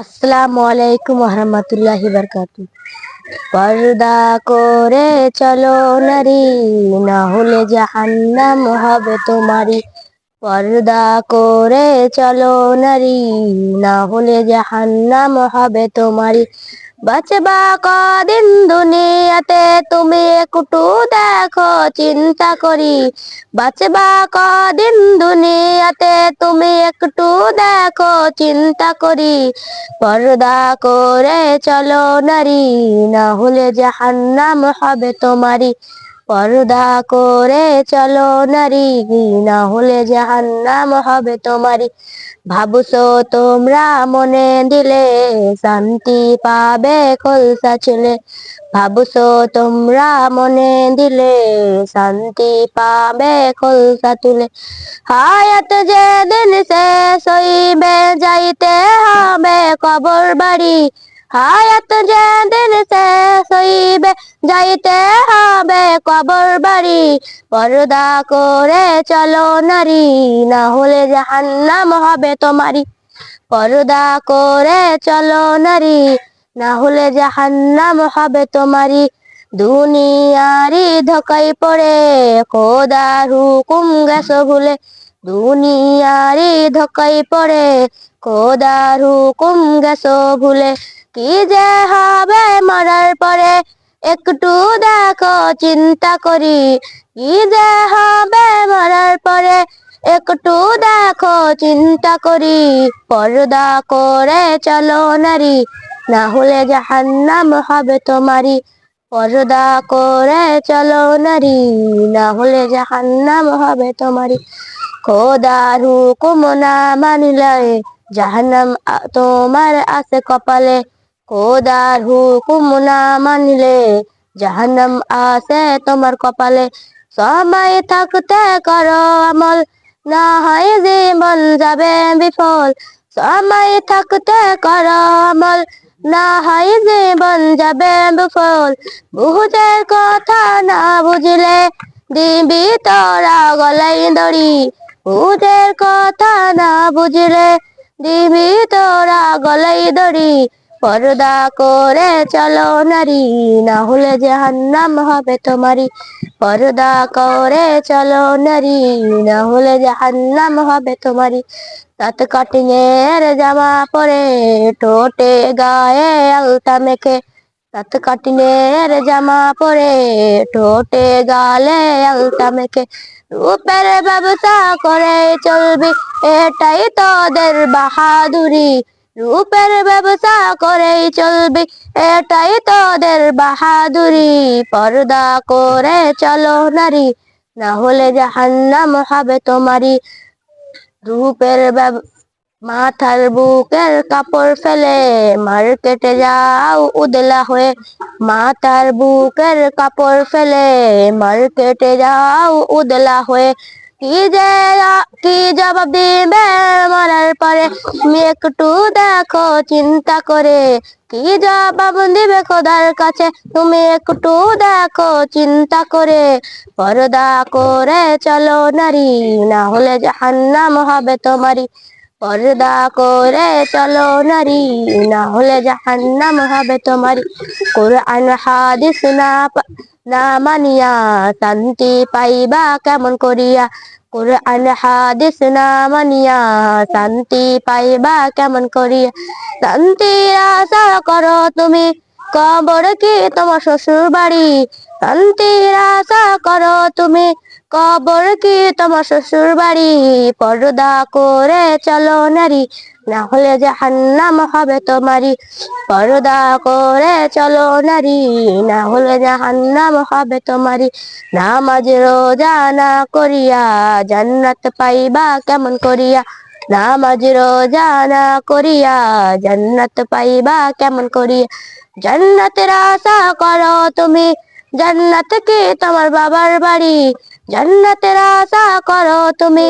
আসসালামু আলাইকুম ওয়া বারাকাতু। পর্দা করে চলো নারী, না হলে জাহান্নাম হবে তোমারি। পর্দা করে চলো নারী, না হলে জাহান্নাম হবে তোমারি। বাঁচবা কদিন দুনিয়াতে তুমি একটু দেখো চিন্তা করি। বাঁচবা কদিন দুনিয়াতে তুমি একটু দেখো চিন্তা করি। পর্দা করে চলো নারী, না হলে জাহান্নাম হবে তোমারি। পর্দা করে চলো নারী, না হলে জাহান্নাম হবে তোমারি। ভাবছো তোমরা মনে দিলে শান্তি পাবে খোলসা ছেলে। ভাবছো তোমরা মনে দিলে শান্তি পাবে খোলসা তুলে। হায়াত যেদিন শেষ হইবে যাইতে হবে কবর বাড়ি। হায়াত যেদিন শেষ হইবে যাইতে হবে কবর বাড়ি। পর্দা করে চলো নারী, না হলে জাহান্নাম হবে তোমারি। পর্দা করে চলো নারী, না হলে জাহান্নাম হবে তোমারি। দুনিয়ারি ধোকায় পড়ে খোদার হুকুম গেছো ভুলে। দুনিয়ারি ধোকায় পড়ে খোদার হুকুম গেছো ভুলে। কি যে হবে মরার পরে একটু দেখো চিন্তা করি। কি যে হবে মরার পরে একটু দেখো চিন্তা করি। পর্দা করে চলো নারী, না হলে জাহান্নাম হবে তোমারি। পর্দা করে চলো নারী, না হলে জাহান্নাম হবে তোমারি। খোদার হুকুম না মানিলে জাহান্নাম তোমার আছে কপালে। খোদার হুকুম না মানিলে জাহান্নাম আছে তোমার কপালে। সময় থাকতে করো আমল, না হয় জীবন যাবে বিফল। সময় থাকতে করো আমল, না হয় জীবন যাবে বিফল। বুঝের কথা না বুঝলে দিবি তোরা গলায় দড়ি। বুঝের কথা না বুঝলে দিবি তোরা গলায় দড়ি। পর্দা করে চলো নারী, না হলে জাহান্নাম হবে তোমারি। পর্দা করে চলো নারী, না হলে জাহান্নাম হবে তোমারি। দাঁত কাটিংয়ের জামা পরে ঠোঁটে গায়ে আলতা মেখে। দাঁত কাটিংয়ের জামা পরে ঠোঁটে গালে আলতা মেখে। রূপের ব্যবসা করে চলবি এটাই তোদের বাহাদুরি। রূপের ব্যবসা করেই চলবি এটাই তোদের বাহাদুরি। পর্দা করে চলো নারী, না হলে জাহান্নাম হবে তোমারি। রূপের মাথার বুকের কাপড় ফেলে মার্কেটে যাও উদলা হয়ে। মাথার বুকের কাপড় ফেলে মার্কেটে যাও উদলা হয়ে। কি যে কি জবাব দিবে মরার পরে তুমি একটু দেখো চিন্তা করে। কি জবাব দিবে খোদার কাছে তুমি একটু দেখো চিন্তা করে। পর্দা করে চলো নারী, না হলে জাহান্নাম হবে তোমারি। পর্দা করে চলো নারী, না হলে জাহান্নাম হবে তোমারি। কোরআন হাদিস না মানিয়া শান্তি পাইবা কেমন করিয়া। কোরআন হাদিস না মানিয়া শান্তি পাইবা কেমন করিয়া। শান্তির আশা করো তুমি, কবর কি তোমার শ্বশুর বাড়ি। শান্তির আশা করো তুমি, কবর কি তোমার শ্বশুর বাড়ি। পর্দা করে চলো নারী, না হলে জাহান্নাম হবে তোমারি। পর্দা করে চলো নারী, না হলে জাহান্নাম হবে তোমারি। নামাজ রোজা না করিয়া জান্নাত পাইবা কেমন করিয়া। নামাজ রোজা না করিয়া জান্নাত পাইবা কেমন করিয়া। জান্নাতের আশা করো তুমি, জান্নাত কি তোমার বাবার বাড়ি। জান্নাতের আশা করো তুমি,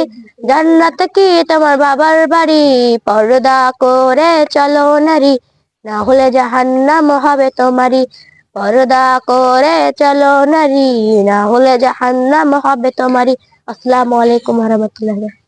জান্নাত কি তোমার বাবার বাড়ি। পর্দা করে চলো নারী, না হলে জাহান্নাম হবে তোমারি। পর্দা করে চলো নারী, না হলে জাহান্নাম হবে তোমারি। আসসালামু আলাইকুম ওয়া রাহমাতুল্লাহি।